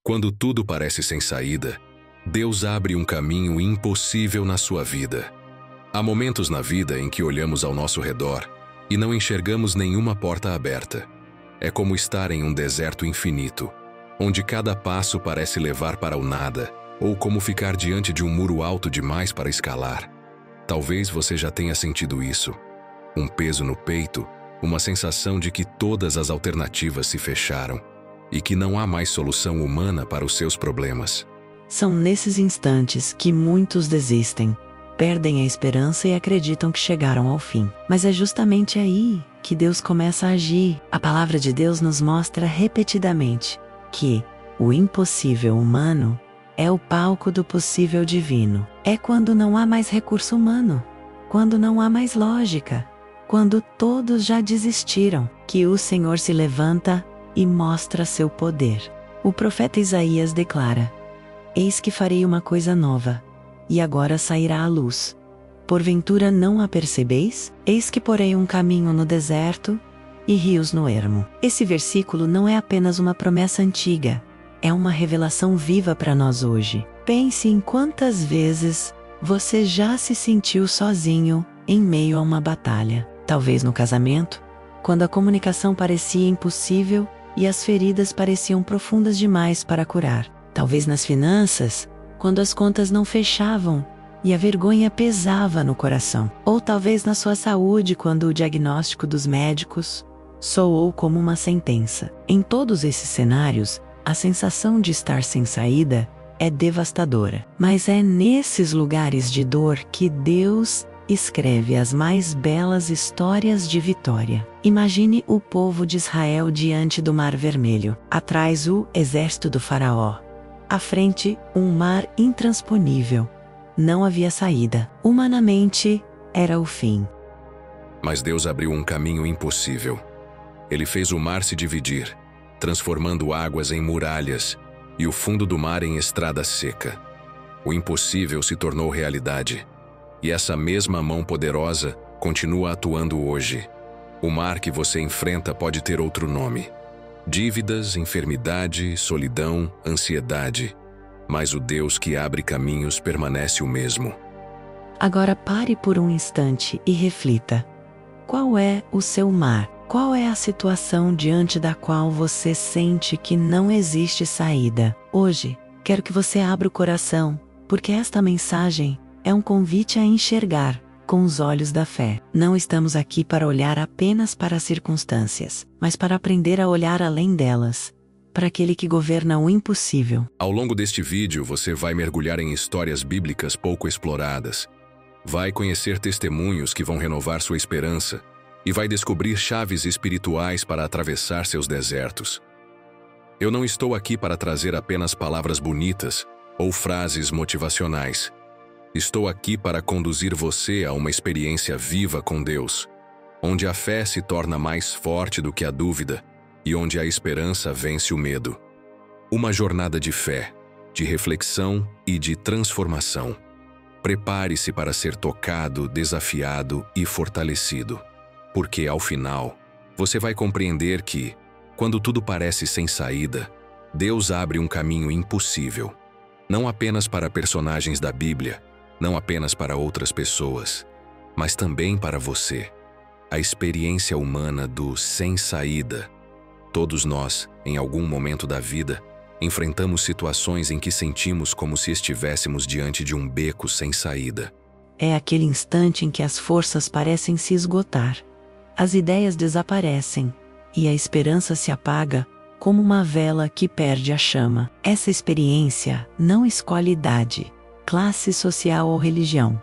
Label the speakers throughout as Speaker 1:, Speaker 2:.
Speaker 1: Quando tudo parece sem saída, Deus abre um caminho impossível na sua vida. Há momentos na vida em que olhamos ao nosso redor e não enxergamos nenhuma porta aberta. É como estar em um deserto infinito, onde cada passo parece levar para o nada, ou como ficar diante de um muro alto demais para escalar. Talvez você já tenha sentido isso. Um peso no peito, uma sensação de que todas as alternativas se fecharam e que não há mais solução humana para os seus problemas.
Speaker 2: São nesses instantes que muitos desistem, perdem a esperança e acreditam que chegaram ao fim. Mas é justamente aí que Deus começa a agir. A palavra de Deus nos mostra repetidamente que o impossível humano é o palco do possível divino. É quando não há mais recurso humano, quando não há mais lógica, quando todos já desistiram, que o Senhor se levanta e mostra seu poder. O profeta Isaías declara: Eis que farei uma coisa nova, e agora sairá à luz. Porventura não a percebeis? Eis que porei um caminho no deserto e rios no ermo. Esse versículo não é apenas uma promessa antiga, é uma revelação viva para nós hoje. Pense em quantas vezes você já se sentiu sozinho em meio a uma batalha. Talvez no casamento, quando a comunicação parecia impossível e as feridas pareciam profundas demais para curar. Talvez nas finanças, quando as contas não fechavam e a vergonha pesava no coração. Ou talvez na sua saúde, quando o diagnóstico dos médicos soou como uma sentença. Em todos esses cenários, a sensação de estar sem saída é devastadora. Mas é nesses lugares de dor que Deus escreve as mais belas histórias de vitória. Imagine o povo de Israel diante do Mar Vermelho. Atrás, o exército do faraó. À frente, um mar intransponível. Não havia saída. Humanamente, era o fim.
Speaker 1: Mas Deus abriu um caminho impossível. Ele fez o mar se dividir, transformando águas em muralhas e o fundo do mar em estrada seca. O impossível se tornou realidade. E essa mesma mão poderosa continua atuando hoje. O mar que você enfrenta pode ter outro nome: dívidas, enfermidade, solidão, ansiedade. Mas o Deus que abre caminhos permanece o mesmo.
Speaker 2: Agora pare por um instante e reflita. Qual é o seu mar? Qual é a situação diante da qual você sente que não existe saída? Hoje, quero que você abra o coração, porque esta mensagem é um convite a enxergar com os olhos da fé. Não estamos aqui para olhar apenas para as circunstâncias, mas para aprender a olhar além delas, para aquele que governa o impossível.
Speaker 1: Ao longo deste vídeo, você vai mergulhar em histórias bíblicas pouco exploradas. Vai conhecer testemunhos que vão renovar sua esperança e vai descobrir chaves espirituais para atravessar seus desertos. Eu não estou aqui para trazer apenas palavras bonitas ou frases motivacionais. Estou aqui para conduzir você a uma experiência viva com Deus, onde a fé se torna mais forte do que a dúvida e onde a esperança vence o medo. Uma jornada de fé, de reflexão e de transformação. Prepare-se para ser tocado, desafiado e fortalecido, porque ao final, você vai compreender que, quando tudo parece sem saída, Deus abre um caminho impossível, não apenas para personagens da Bíblia, não apenas para outras pessoas, mas também para você. A experiência humana do sem saída. Todos nós, em algum momento da vida, enfrentamos situações em que sentimos como se estivéssemos diante de um beco sem saída.
Speaker 2: É aquele instante em que as forças parecem se esgotar, as ideias desaparecem e a esperança se apaga como uma vela que perde a chama. Essa experiência não escolhe idade, classe social ou religião.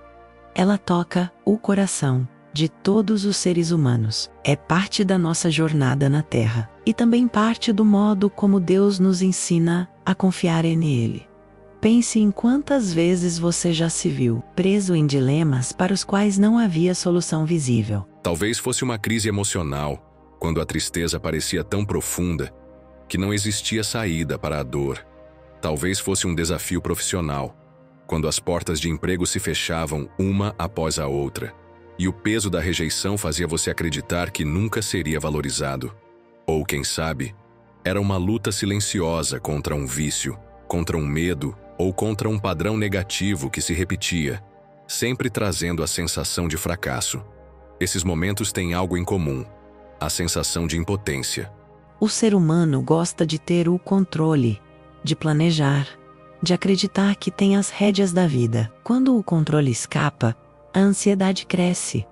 Speaker 2: Ela toca o coração de todos os seres humanos. É parte da nossa jornada na Terra e também parte do modo como Deus nos ensina a confiar nele. Pense em quantas vezes você já se viu preso em dilemas para os quais não havia solução visível.
Speaker 1: Talvez fosse uma crise emocional, quando a tristeza parecia tão profunda que não existia saída para a dor. Talvez fosse um desafio profissional, quando as portas de emprego se fechavam uma após a outra, e o peso da rejeição fazia você acreditar que nunca seria valorizado. Ou, quem sabe, Era uma luta silenciosa contra um vício, contra um medo ou contra um padrão negativo que se repetia, sempre trazendo a sensação de fracasso. Esses momentos têm algo em comum: a sensação de impotência.
Speaker 2: O ser humano gosta de ter o controle, de planejar, de acreditar que tem as rédeas da vida. Quando o controle escapa, a ansiedade cresce.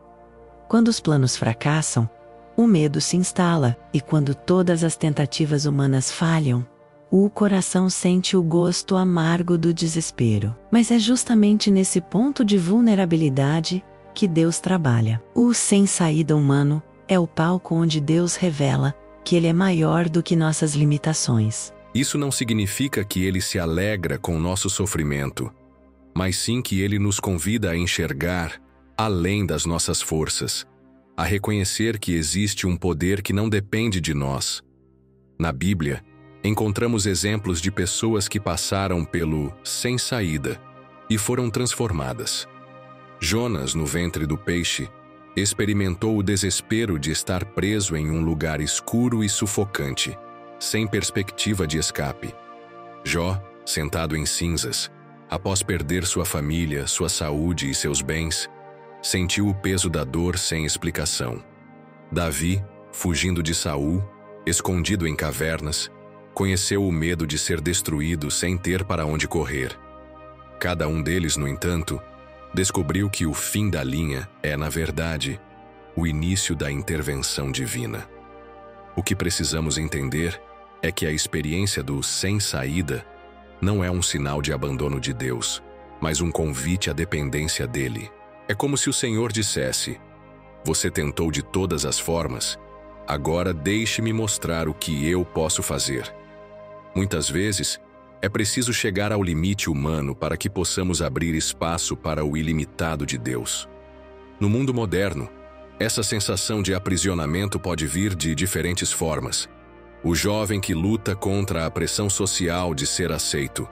Speaker 2: Quando os planos fracassam, o medo se instala, e quando todas as tentativas humanas falham, o coração sente o gosto amargo do desespero. Mas é justamente nesse ponto de vulnerabilidade que Deus trabalha. O sem saída humano é o palco onde Deus revela que Ele é maior do que nossas limitações.
Speaker 1: Isso não significa que Ele se alegra com o nosso sofrimento, mas sim que Ele nos convida a enxergar além das nossas forças, a reconhecer que existe um poder que não depende de nós. Na Bíblia, encontramos exemplos de pessoas que passaram pelo sem saída e foram transformadas. Jonas, no ventre do peixe, experimentou o desespero de estar preso em um lugar escuro e sufocante, sem perspectiva de escape. Jó, sentado em cinzas, após perder sua família, sua saúde e seus bens, sentiu o peso da dor sem explicação. Davi, fugindo de Saul, escondido em cavernas, conheceu o medo de ser destruído sem ter para onde correr. Cada um deles, no entanto, descobriu que o fim da linha é, na verdade, o início da intervenção divina. O que precisamos entender é que a experiência do sem saída não é um sinal de abandono de Deus, mas um convite à dependência dele. É como se o Senhor dissesse: "Você tentou de todas as formas, agora deixe-me mostrar o que eu posso fazer." Muitas vezes, é preciso chegar ao limite humano para que possamos abrir espaço para o ilimitado de Deus. No mundo moderno, essa sensação de aprisionamento pode vir de diferentes formas. O jovem que luta contra a pressão social de ser aceito,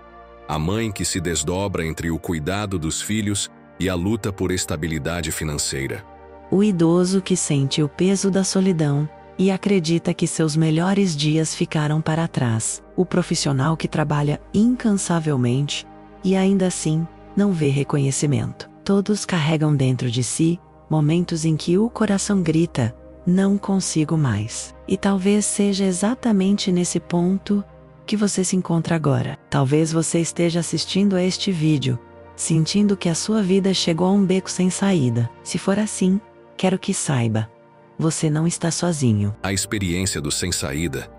Speaker 1: a mãe que se desdobra entre o cuidado dos filhos e a luta por estabilidade financeira.
Speaker 2: O idoso que sente o peso da solidão e acredita que seus melhores dias ficaram para trás. O profissional que trabalha incansavelmente e ainda assim não vê reconhecimento. Todos carregam dentro de si momentos em que o coração grita: "Não consigo mais." E talvez seja exatamente nesse ponto que você se encontra agora. Talvez você esteja assistindo a este vídeo, sentindo que a sua vida chegou a um beco sem saída. Se for assim, quero que saiba: você não está sozinho.
Speaker 1: A experiência do sem saída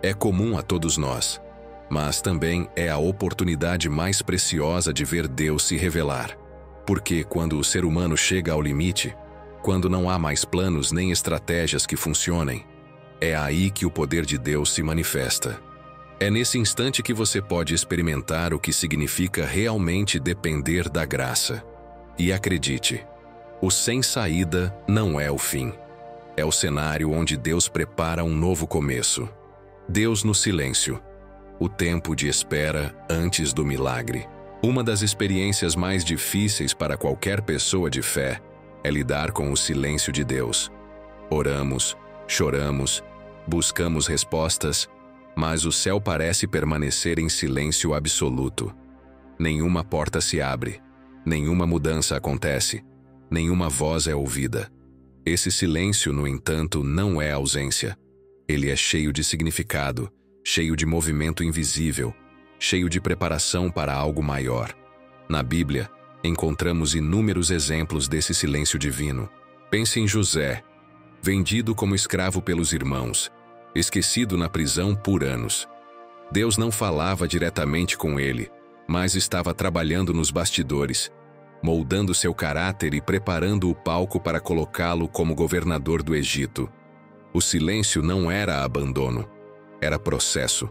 Speaker 1: é comum a todos nós, mas também é a oportunidade mais preciosa de ver Deus se revelar. Porque quando o ser humano chega ao limite, quando não há mais planos nem estratégias que funcionem, é aí que o poder de Deus se manifesta. É nesse instante que você pode experimentar o que significa realmente depender da graça. E acredite, o sem saída não é o fim. É o cenário onde Deus prepara um novo começo. Deus no silêncio. O tempo de espera antes do milagre. Uma das experiências mais difíceis para qualquer pessoa de fé é lidar com o silêncio de Deus. Oramos, choramos, buscamos respostas, mas o céu parece permanecer em silêncio absoluto. Nenhuma porta se abre, nenhuma mudança acontece, nenhuma voz é ouvida. Esse silêncio, no entanto, não é ausência. Ele é cheio de significado, cheio de movimento invisível, cheio de preparação para algo maior. Na Bíblia, encontramos inúmeros exemplos desse silêncio divino. Pense em José, vendido como escravo pelos irmãos, esquecido na prisão por anos. Deus não falava diretamente com ele, mas estava trabalhando nos bastidores, moldando seu caráter e preparando o palco para colocá-lo como governador do Egito. O silêncio não era abandono, era processo.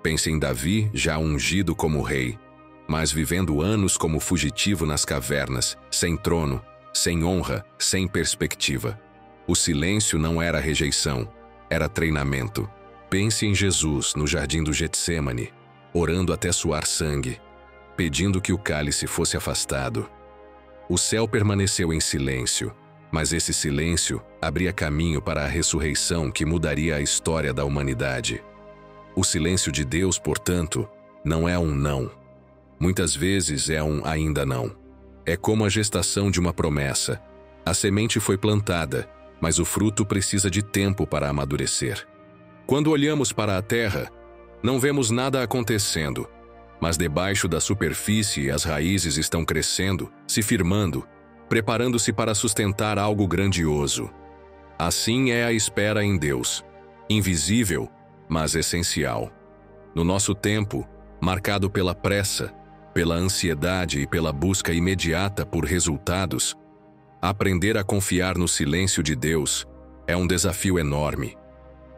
Speaker 1: Pense em Davi, já ungido como rei, mas vivendo anos como fugitivo nas cavernas, sem trono, sem honra, sem perspectiva. O silêncio não era rejeição, era treinamento. Pense em Jesus no jardim do Getsêmani, orando até suar sangue, pedindo que o cálice fosse afastado. O céu permaneceu em silêncio, mas esse silêncio abria caminho para a ressurreição que mudaria a história da humanidade. O silêncio de Deus, portanto, não é um não. Muitas vezes é um ainda não. É como a gestação de uma promessa. A semente foi plantada, mas o fruto precisa de tempo para amadurecer. Quando olhamos para a terra, não vemos nada acontecendo, mas debaixo da superfície as raízes estão crescendo, se firmando, preparando-se para sustentar algo grandioso. Assim é a espera em Deus, invisível, mas essencial. No nosso tempo, marcado pela pressa, pela ansiedade e pela busca imediata por resultados, aprender a confiar no silêncio de Deus é um desafio enorme.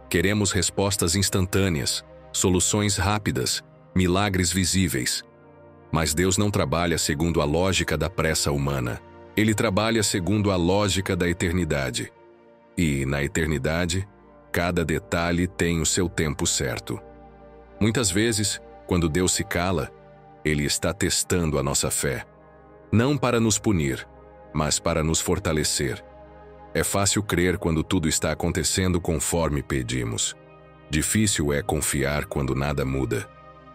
Speaker 1: Queremos respostas instantâneas, soluções rápidas, milagres visíveis. Mas Deus não trabalha segundo a lógica da pressa humana. Ele trabalha segundo a lógica da eternidade. E, na eternidade, cada detalhe tem o seu tempo certo. Muitas vezes, quando Deus se cala, Ele está testando a nossa fé. Não para nos punir, mas para nos fortalecer. É fácil crer quando tudo está acontecendo conforme pedimos. Difícil é confiar quando nada muda.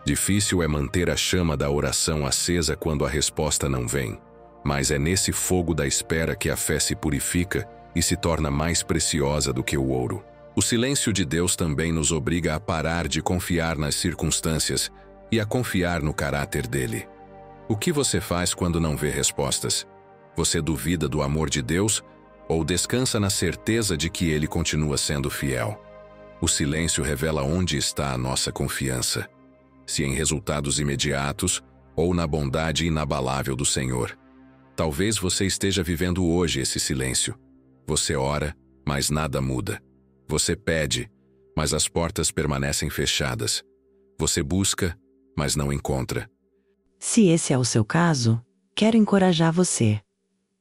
Speaker 1: Difícil é manter a chama da oração acesa quando a resposta não vem. Mas é nesse fogo da espera que a fé se purifica e se torna mais preciosa do que o ouro. O silêncio de Deus também nos obriga a parar de confiar nas circunstâncias e a confiar no caráter dele. O que você faz quando não vê respostas? Você duvida do amor de Deus ou descansa na certeza de que ele continua sendo fiel? O silêncio revela onde está a nossa confiança, se em resultados imediatos ou na bondade inabalável do Senhor. Talvez você esteja vivendo hoje esse silêncio. Você ora, mas nada muda. Você pede, mas as portas permanecem fechadas. Você busca, mas não encontra.
Speaker 2: Se esse é o seu caso, quero encorajar você.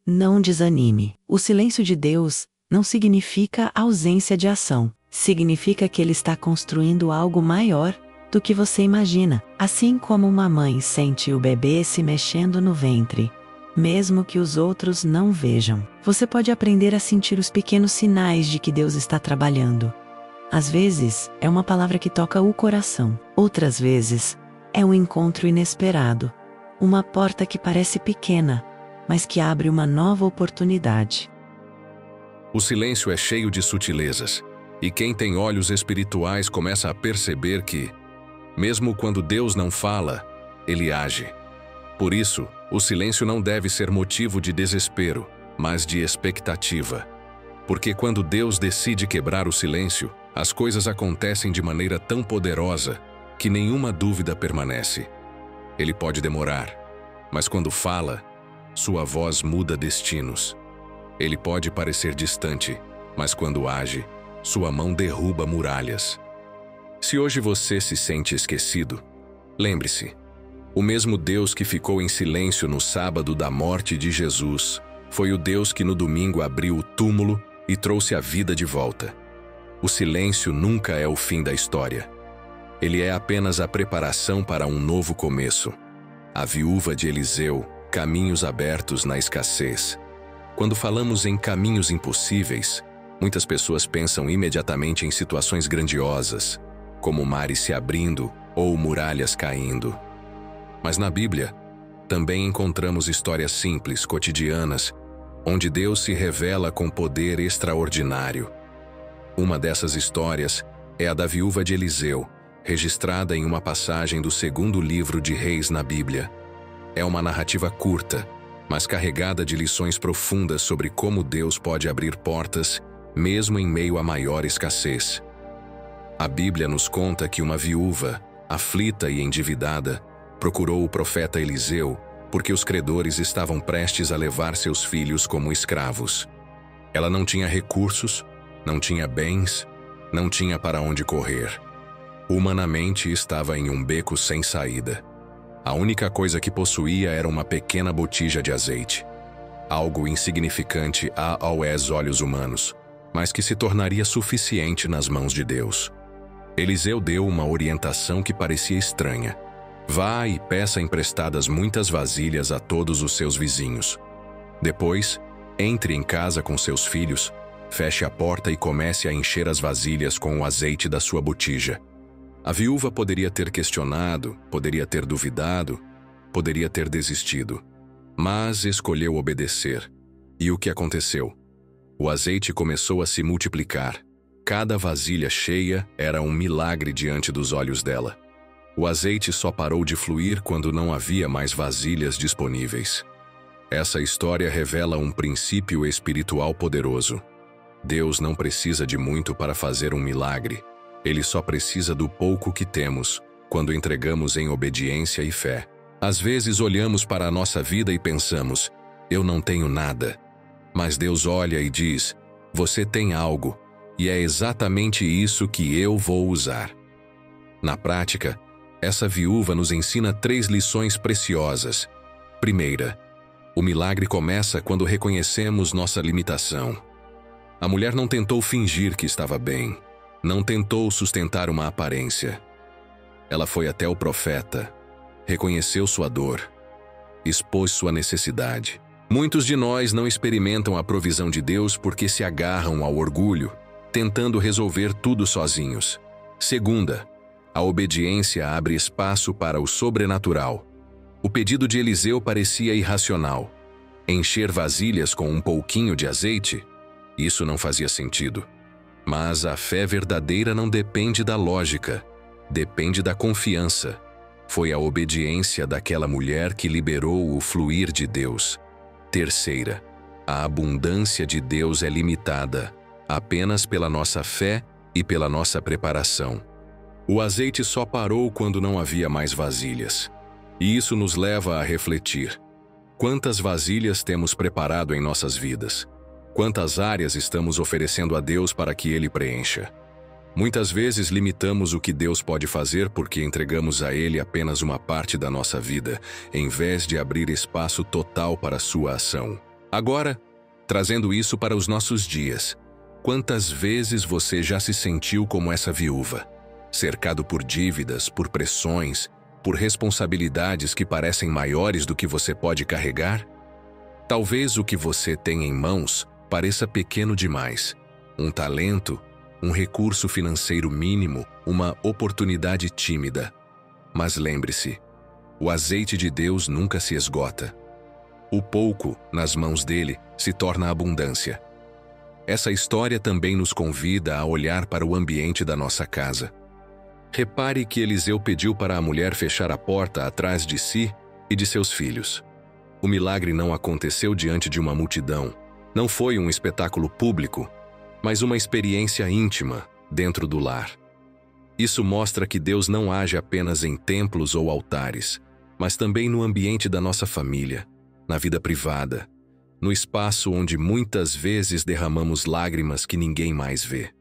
Speaker 2: Não desanime. O silêncio de Deus não significa ausência de ação. Significa que Ele está construindo algo maior do que você imagina. Assim como uma mãe sente o bebê se mexendo no ventre, mesmo que os outros não vejam. Você pode aprender a sentir os pequenos sinais de que Deus está trabalhando. Às vezes, é uma palavra que toca o coração. Outras vezes, é um encontro inesperado. Uma porta que parece pequena, mas que abre uma nova oportunidade.
Speaker 1: O silêncio é cheio de sutilezas, e quem tem olhos espirituais começa a perceber que, mesmo quando Deus não fala, Ele age. Por isso, o silêncio não deve ser motivo de desespero, mas de expectativa. Porque quando Deus decide quebrar o silêncio, as coisas acontecem de maneira tão poderosa que nenhuma dúvida permanece. Ele pode demorar, mas quando fala, sua voz muda destinos. Ele pode parecer distante, mas quando age, sua mão derruba muralhas. Se hoje você se sente esquecido, lembre-se, o mesmo Deus que ficou em silêncio no sábado da morte de Jesus foi o Deus que no domingo abriu o túmulo e trouxe a vida de volta. O silêncio nunca é o fim da história. Ele é apenas a preparação para um novo começo. A viúva de Eliseu, caminhos abertos na escassez. Quando falamos em caminhos impossíveis, muitas pessoas pensam imediatamente em situações grandiosas, como mares se abrindo ou muralhas caindo. Mas na Bíblia, também encontramos histórias simples, cotidianas, onde Deus se revela com poder extraordinário. Uma dessas histórias é a da viúva de Eliseu, registrada em uma passagem do 2º livro de Reis na Bíblia. É uma narrativa curta, mas carregada de lições profundas sobre como Deus pode abrir portas, mesmo em meio à maior escassez. A Bíblia nos conta que uma viúva, aflita e endividada, procurou o profeta Eliseu porque os credores estavam prestes a levar seus filhos como escravos. Ela não tinha recursos, não tinha bens, não tinha para onde correr. Humanamente estava em um beco sem saída. A única coisa que possuía era uma pequena botija de azeite. Algo insignificante aos olhos humanos, mas que se tornaria suficiente nas mãos de Deus. Eliseu deu uma orientação que parecia estranha. Vá e peça emprestadas muitas vasilhas a todos os seus vizinhos. Depois, entre em casa com seus filhos, feche a porta e comece a encher as vasilhas com o azeite da sua botija. A viúva poderia ter questionado, poderia ter duvidado, poderia ter desistido, mas escolheu obedecer. E o que aconteceu? O azeite começou a se multiplicar. Cada vasilha cheia era um milagre diante dos olhos dela. O azeite só parou de fluir quando não havia mais vasilhas disponíveis. Essa história revela um princípio espiritual poderoso. Deus não precisa de muito para fazer um milagre. Ele só precisa do pouco que temos, quando entregamos em obediência e fé. Às vezes olhamos para a nossa vida e pensamos, eu não tenho nada. Mas Deus olha e diz, você tem algo, e é exatamente isso que eu vou usar. Na prática, essa viúva nos ensina 3 lições preciosas. Primeira, o milagre começa quando reconhecemos nossa limitação. A mulher não tentou fingir que estava bem, não tentou sustentar uma aparência. Ela foi até o profeta, reconheceu sua dor, expôs sua necessidade. Muitos de nós não experimentam a provisão de Deus porque se agarram ao orgulho, tentando resolver tudo sozinhos. Segunda, a obediência abre espaço para o sobrenatural. O pedido de Eliseu parecia irracional. Encher vasilhas com um pouquinho de azeite? Isso não fazia sentido. Mas a fé verdadeira não depende da lógica, depende da confiança. Foi a obediência daquela mulher que liberou o fluir de Deus. Terceira, a abundância de Deus é limitada apenas pela nossa fé e pela nossa preparação. O azeite só parou quando não havia mais vasilhas. E isso nos leva a refletir. Quantas vasilhas temos preparado em nossas vidas? Quantas áreas estamos oferecendo a Deus para que Ele preencha? Muitas vezes limitamos o que Deus pode fazer porque entregamos a Ele apenas uma parte da nossa vida, em vez de abrir espaço total para sua ação. Agora, trazendo isso para os nossos dias, quantas vezes você já se sentiu como essa viúva? Cercado por dívidas, por pressões, por responsabilidades que parecem maiores do que você pode carregar? Talvez o que você tem em mãos pareça pequeno demais. Um talento, um recurso financeiro mínimo, uma oportunidade tímida. Mas lembre-se, o azeite de Deus nunca se esgota. O pouco, nas mãos dele, se torna abundância. Essa história também nos convida a olhar para o ambiente da nossa casa. Repare que Eliseu pediu para a mulher fechar a porta atrás de si e de seus filhos. O milagre não aconteceu diante de uma multidão. Não foi um espetáculo público, mas uma experiência íntima dentro do lar. Isso mostra que Deus não age apenas em templos ou altares, mas também no ambiente da nossa família, na vida privada, no espaço onde muitas vezes derramamos lágrimas que ninguém mais vê.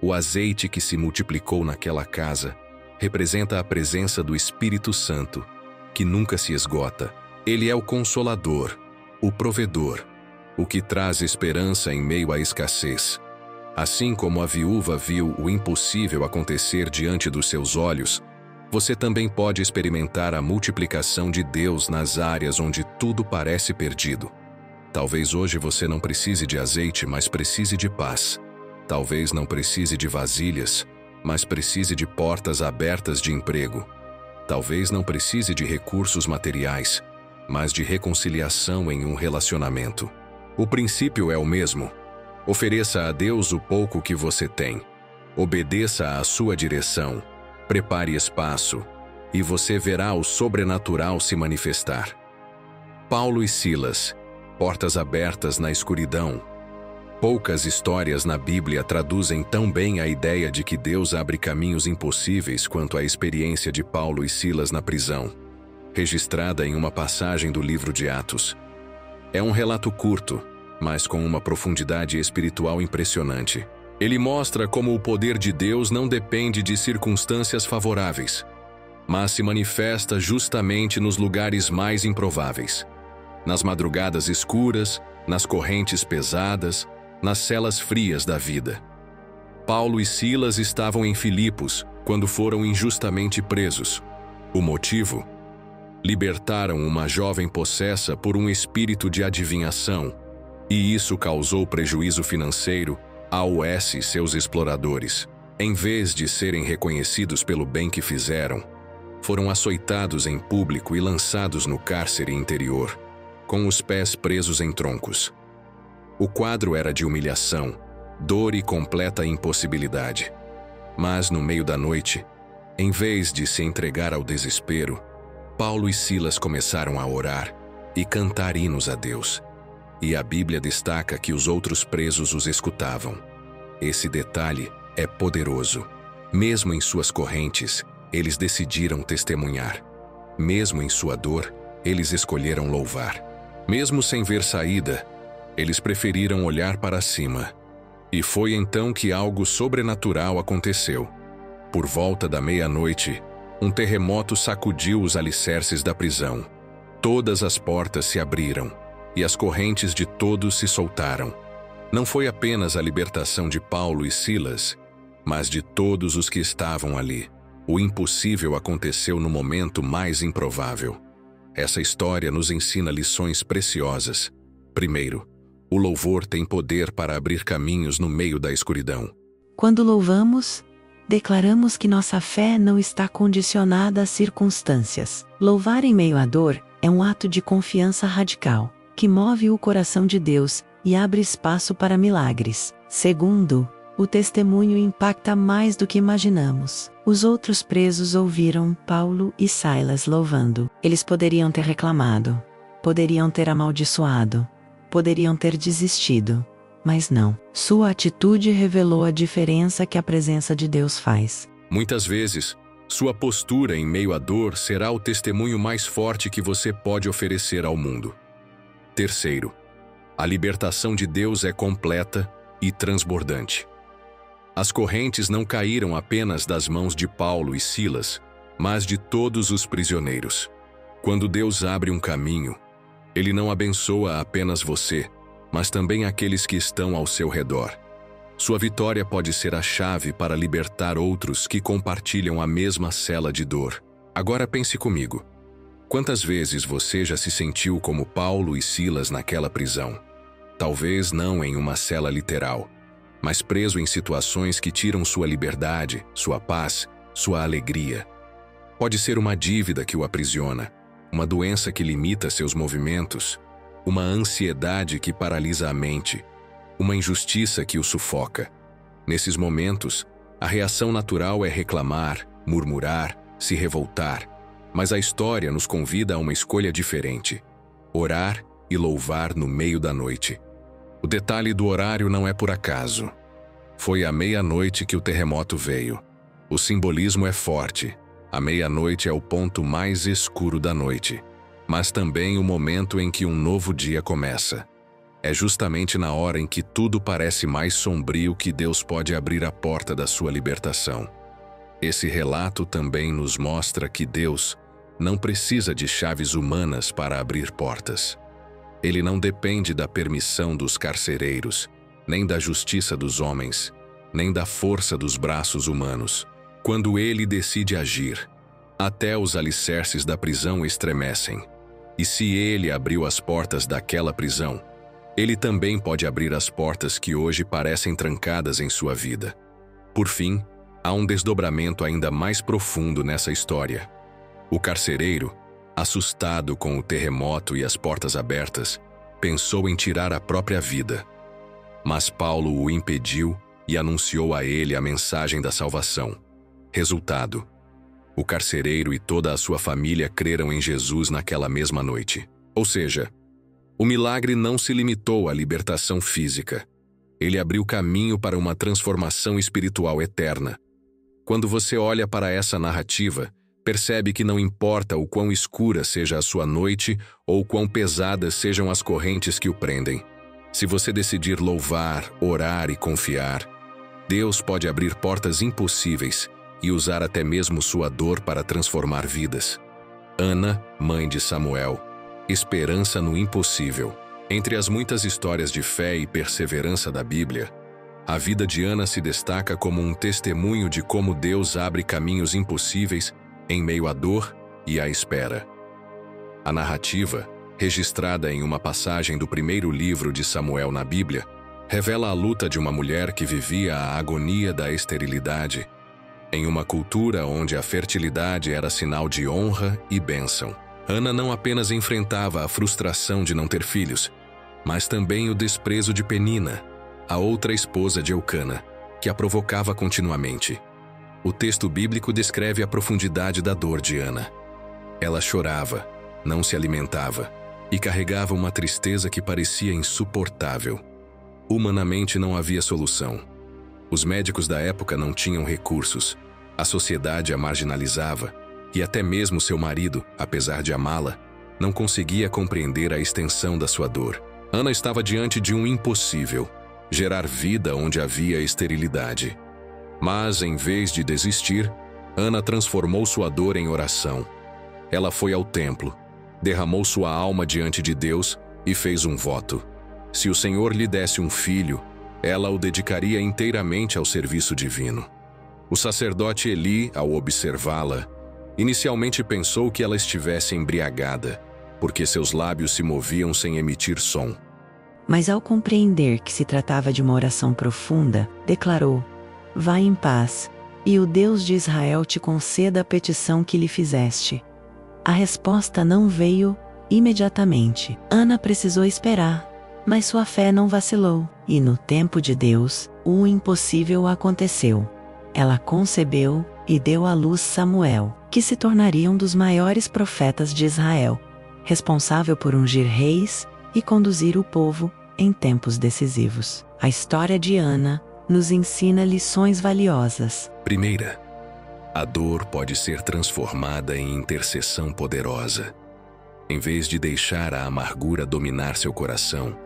Speaker 1: O azeite que se multiplicou naquela casa representa a presença do Espírito Santo, que nunca se esgota. Ele é o Consolador, o Provedor, o que traz esperança em meio à escassez. Assim como a viúva viu o impossível acontecer diante dos seus olhos, você também pode experimentar a multiplicação de Deus nas áreas onde tudo parece perdido. Talvez hoje você não precise de azeite, mas precise de paz. Talvez não precise de vasilhas, mas precise de portas abertas de emprego. Talvez não precise de recursos materiais, mas de reconciliação em um relacionamento. O princípio é o mesmo. Ofereça a Deus o pouco que você tem. Obedeça à sua direção. Prepare espaço, e você verá o sobrenatural se manifestar. Paulo e Silas, portas abertas na escuridão. Poucas histórias na Bíblia traduzem tão bem a ideia de que Deus abre caminhos impossíveis quanto a experiência de Paulo e Silas na prisão, registrada em uma passagem do livro de Atos. É um relato curto, mas com uma profundidade espiritual impressionante. Ele mostra como o poder de Deus não depende de circunstâncias favoráveis, mas se manifesta justamente nos lugares mais improváveis. Nas madrugadas escuras, nas correntes pesadas, nas celas frias da vida. Paulo e Silas estavam em Filipos quando foram injustamente presos. O motivo? Libertaram uma jovem possessa por um espírito de adivinhação, e isso causou prejuízo financeiro a US e seus exploradores. Em vez de serem reconhecidos pelo bem que fizeram, foram açoitados em público e lançados no cárcere interior, com os pés presos em troncos. O quadro era de humilhação, dor e completa impossibilidade. Mas, no meio da noite, em vez de se entregar ao desespero, Paulo e Silas começaram a orar e cantar hinos a Deus. E a Bíblia destaca que os outros presos os escutavam. Esse detalhe é poderoso. Mesmo em suas correntes, eles decidiram testemunhar. Mesmo em sua dor, eles escolheram louvar. Mesmo sem ver saída, eles preferiram olhar para cima. E foi então que algo sobrenatural aconteceu. Por volta da meia-noite, um terremoto sacudiu os alicerces da prisão. Todas as portas se abriram, e as correntes de todos se soltaram. Não foi apenas a libertação de Paulo e Silas, mas de todos os que estavam ali. O impossível aconteceu no momento mais improvável. Essa história nos ensina lições preciosas. Primeiro, o louvor tem poder para abrir caminhos no meio da escuridão.
Speaker 2: Quando louvamos, declaramos que nossa fé não está condicionada às circunstâncias. Louvar em meio à dor é um ato de confiança radical, que move o coração de Deus e abre espaço para milagres. Segundo, o testemunho impacta mais do que imaginamos. Os outros presos ouviram Paulo e Silas louvando. Eles poderiam ter reclamado, poderiam ter amaldiçoado, poderiam ter desistido, mas não. Sua atitude revelou a diferença que a presença de Deus faz.
Speaker 1: Muitas vezes, sua postura em meio à dor será o testemunho mais forte que você pode oferecer ao mundo. Terceiro, a libertação de Deus é completa e transbordante. As correntes não caíram apenas das mãos de Paulo e Silas, mas de todos os prisioneiros. Quando Deus abre um caminho, Ele não abençoa apenas você, mas também aqueles que estão ao seu redor. Sua vitória pode ser a chave para libertar outros que compartilham a mesma cela de dor. Agora pense comigo. Quantas vezes você já se sentiu como Paulo e Silas naquela prisão? Talvez não em uma cela literal, mas preso em situações que tiram sua liberdade, sua paz, sua alegria. Pode ser uma dívida que o aprisiona, uma doença que limita seus movimentos, uma ansiedade que paralisa a mente, uma injustiça que o sufoca. Nesses momentos, a reação natural é reclamar, murmurar, se revoltar, mas a história nos convida a uma escolha diferente: orar e louvar no meio da noite. O detalhe do horário não é por acaso. Foi à meia-noite que o terremoto veio. O simbolismo é forte. A meia-noite é o ponto mais escuro da noite, mas também o momento em que um novo dia começa. É justamente na hora em que tudo parece mais sombrio que Deus pode abrir a porta da sua libertação. Esse relato também nos mostra que Deus não precisa de chaves humanas para abrir portas. Ele não depende da permissão dos carcereiros, nem da justiça dos homens, nem da força dos braços humanos. Quando ele decide agir, até os alicerces da prisão estremecem. E se ele abriu as portas daquela prisão, ele também pode abrir as portas que hoje parecem trancadas em sua vida. Por fim, há um desdobramento ainda mais profundo nessa história. O carcereiro, assustado com o terremoto e as portas abertas, pensou em tirar a própria vida. Mas Paulo o impediu e anunciou a ele a mensagem da salvação. Resultado: o carcereiro e toda a sua família creram em Jesus naquela mesma noite. Ou seja, o milagre não se limitou à libertação física. Ele abriu caminho para uma transformação espiritual eterna. Quando você olha para essa narrativa, percebe que não importa o quão escura seja a sua noite ou quão pesadas sejam as correntes que o prendem. Se você decidir louvar, orar e confiar, Deus pode abrir portas impossíveis e usar até mesmo sua dor para transformar vidas. Ana, mãe de Samuel, esperança no impossível. Entre as muitas histórias de fé e perseverança da Bíblia, a vida de Ana se destaca como um testemunho de como Deus abre caminhos impossíveis em meio à dor e à espera. A narrativa, registrada em uma passagem do primeiro livro de Samuel na Bíblia, Revela a luta de uma mulher que vivia a agonia da esterilidade, em uma cultura onde a fertilidade era sinal de honra e bênção. Ana não apenas enfrentava a frustração de não ter filhos, mas também o desprezo de Penina, a outra esposa de Eucana, que a provocava continuamente. O texto bíblico descreve a profundidade da dor de Ana. Ela chorava, não se alimentava e carregava uma tristeza que parecia insuportável. Humanamente não havia solução. Os médicos da época não tinham recursos, a sociedade a marginalizava e até mesmo seu marido, apesar de amá-la, não conseguia compreender a extensão da sua dor. Ana estava diante de um impossível: gerar vida onde havia esterilidade. Mas, em vez de desistir, Ana transformou sua dor em oração. Ela foi ao templo, derramou sua alma diante de Deus e fez um voto. Se o Senhor lhe desse um filho, ela o dedicaria inteiramente ao serviço divino. O sacerdote Eli, ao observá-la, inicialmente pensou que ela estivesse embriagada, porque seus lábios se moviam sem emitir som.
Speaker 2: Mas ao compreender que se tratava de uma oração profunda, declarou: "Vá em paz, e o Deus de Israel te conceda a petição que lhe fizeste." A resposta não veio imediatamente. Ana precisou esperar, mas sua fé não vacilou, e no tempo de Deus, o impossível aconteceu. Ela concebeu e deu à luz Samuel, que se tornaria um dos maiores profetas de Israel, responsável por ungir reis e conduzir o povo em tempos decisivos. A história de Ana nos ensina lições valiosas.
Speaker 1: Primeira, a dor pode ser transformada em intercessão poderosa. Em vez de deixar a amargura dominar seu coração,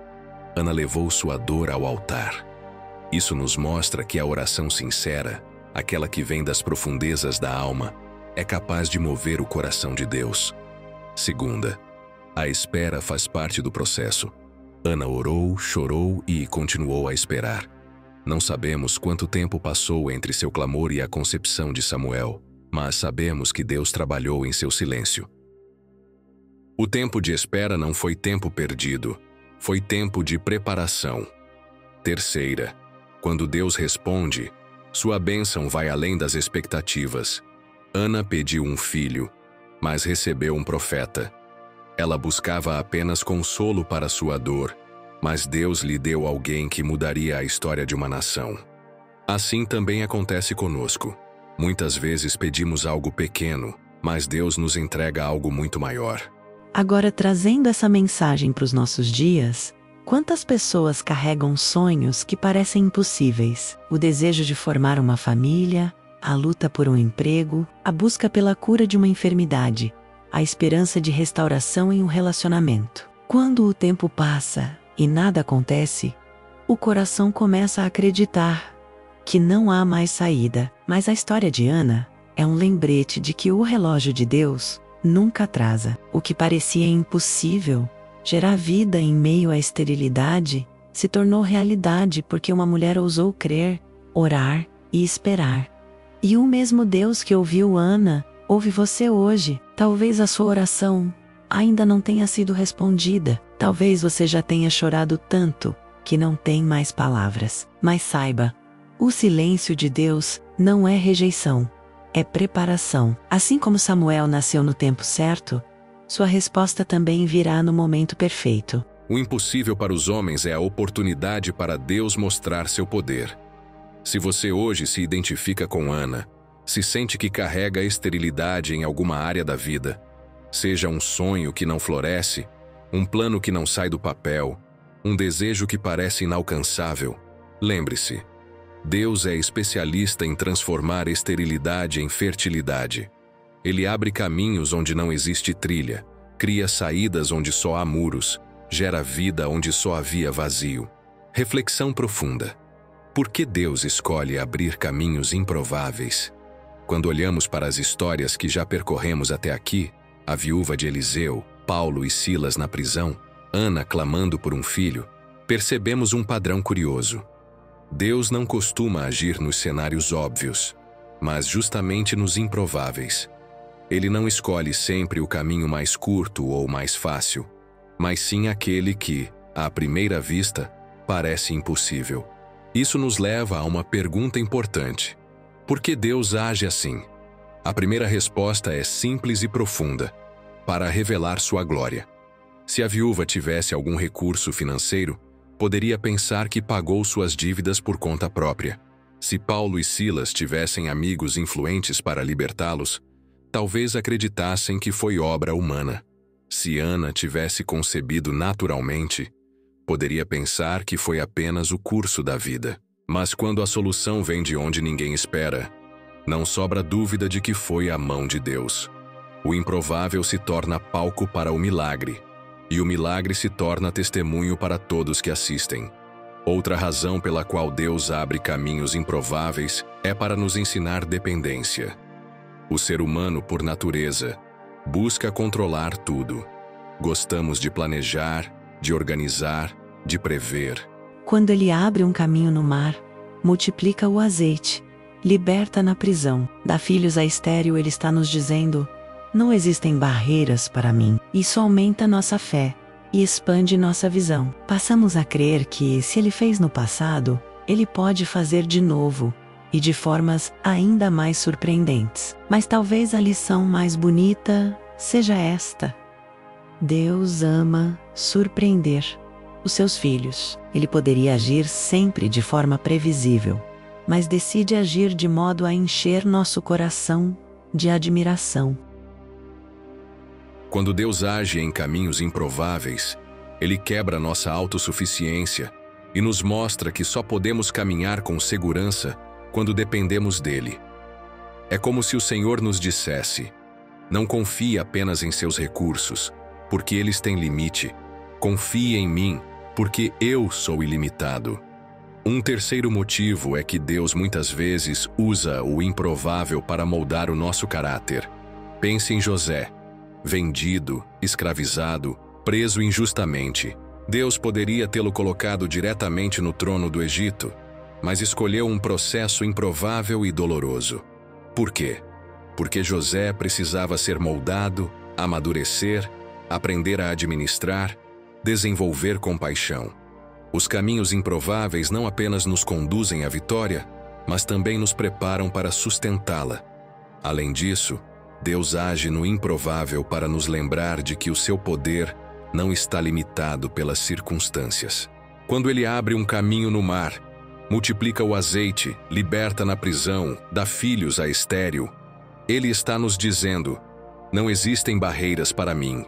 Speaker 1: Ana levou sua dor ao altar. Isso nos mostra que a oração sincera, aquela que vem das profundezas da alma, é capaz de mover o coração de Deus. Segunda, a espera faz parte do processo. Ana orou, chorou e continuou a esperar. Não sabemos quanto tempo passou entre seu clamor e a concepção de Samuel, mas sabemos que Deus trabalhou em seu silêncio. O tempo de espera não foi tempo perdido, foi tempo de preparação. Terceira, quando Deus responde, sua bênção vai além das expectativas. Ana pediu um filho, mas recebeu um profeta. Ela buscava apenas consolo para sua dor, mas Deus lhe deu alguém que mudaria a história de uma nação. Assim também acontece conosco. Muitas vezes pedimos algo pequeno, mas Deus nos entrega algo muito maior.
Speaker 2: Agora, trazendo essa mensagem para os nossos dias, quantas pessoas carregam sonhos que parecem impossíveis? O desejo de formar uma família, a luta por um emprego, a busca pela cura de uma enfermidade, a esperança de restauração em um relacionamento. Quando o tempo passa e nada acontece, o coração começa a acreditar que não há mais saída. Mas a história de Ana é um lembrete de que o relógio de Deus nunca atrasa. O que parecia impossível, gerar vida em meio à esterilidade, se tornou realidade porque uma mulher ousou crer, orar e esperar. E o mesmo Deus que ouviu Ana, ouve você hoje. Talvez a sua oração ainda não tenha sido respondida. Talvez você já tenha chorado tanto que não tem mais palavras. Mas saiba, o silêncio de Deus não é rejeição, é preparação. Assim como Samuel nasceu no tempo certo, sua resposta também virá no momento perfeito.
Speaker 1: O impossível para os homens é a oportunidade para Deus mostrar seu poder. Se você hoje se identifica com Ana, se sente que carrega a esterilidade em alguma área da vida, seja um sonho que não floresce, um plano que não sai do papel, um desejo que parece inalcançável, lembre-se, Deus é especialista em transformar esterilidade em fertilidade. Ele abre caminhos onde não existe trilha, cria saídas onde só há muros, gera vida onde só havia vazio. Reflexão profunda. Por que Deus escolhe abrir caminhos improváveis? Quando olhamos para as histórias que já percorremos até aqui, a viúva de Eliseu, Paulo e Silas na prisão, Ana clamando por um filho, percebemos um padrão curioso. Deus não costuma agir nos cenários óbvios, mas justamente nos improváveis. Ele não escolhe sempre o caminho mais curto ou mais fácil, mas sim aquele que, à primeira vista, parece impossível. Isso nos leva a uma pergunta importante. Por que Deus age assim? A primeira resposta é simples e profunda: para revelar sua glória. Se a viúva tivesse algum recurso financeiro, poderia pensar que pagou suas dívidas por conta própria. Se Paulo e Silas tivessem amigos influentes para libertá-los, talvez acreditassem que foi obra humana. Se Ana tivesse concebido naturalmente, poderia pensar que foi apenas o curso da vida. Mas quando a solução vem de onde ninguém espera, não sobra dúvida de que foi a mão de Deus. O improvável se torna palco para o milagre, e o milagre se torna testemunho para todos que assistem. Outra razão pela qual Deus abre caminhos improváveis é para nos ensinar dependência. O ser humano, por natureza, busca controlar tudo. Gostamos de planejar, de organizar, de prever.
Speaker 2: Quando ele abre um caminho no mar, multiplica o azeite, liberta na prisão, dá filhos a estéril, ele está nos dizendo: não existem barreiras para mim. Isso aumenta nossa fé e expande nossa visão. Passamos a crer que, se ele fez no passado, ele pode fazer de novo, e de formas ainda mais surpreendentes. Mas talvez a lição mais bonita seja esta: Deus ama surpreender os seus filhos. Ele poderia agir sempre de forma previsível, mas decide agir de modo a encher nosso coração de admiração.
Speaker 1: Quando Deus age em caminhos improváveis, Ele quebra nossa autossuficiência e nos mostra que só podemos caminhar com segurança quando dependemos dEle. É como se o Senhor nos dissesse: não confie apenas em seus recursos, porque eles têm limite. Confie em mim, porque eu sou ilimitado. Um terceiro motivo é que Deus muitas vezes usa o improvável para moldar o nosso caráter. Pense em José. Vendido, escravizado, preso injustamente. Deus poderia tê-lo colocado diretamente no trono do Egito, mas escolheu um processo improvável e doloroso. Por quê? Porque José precisava ser moldado, amadurecer, aprender a administrar, desenvolver compaixão. Os caminhos improváveis não apenas nos conduzem à vitória, mas também nos preparam para sustentá-la. Além disso, Deus age no improvável para nos lembrar de que o seu poder não está limitado pelas circunstâncias. Quando Ele abre um caminho no mar, multiplica o azeite, liberta na prisão, dá filhos a estéril, Ele está nos dizendo: não existem barreiras para mim.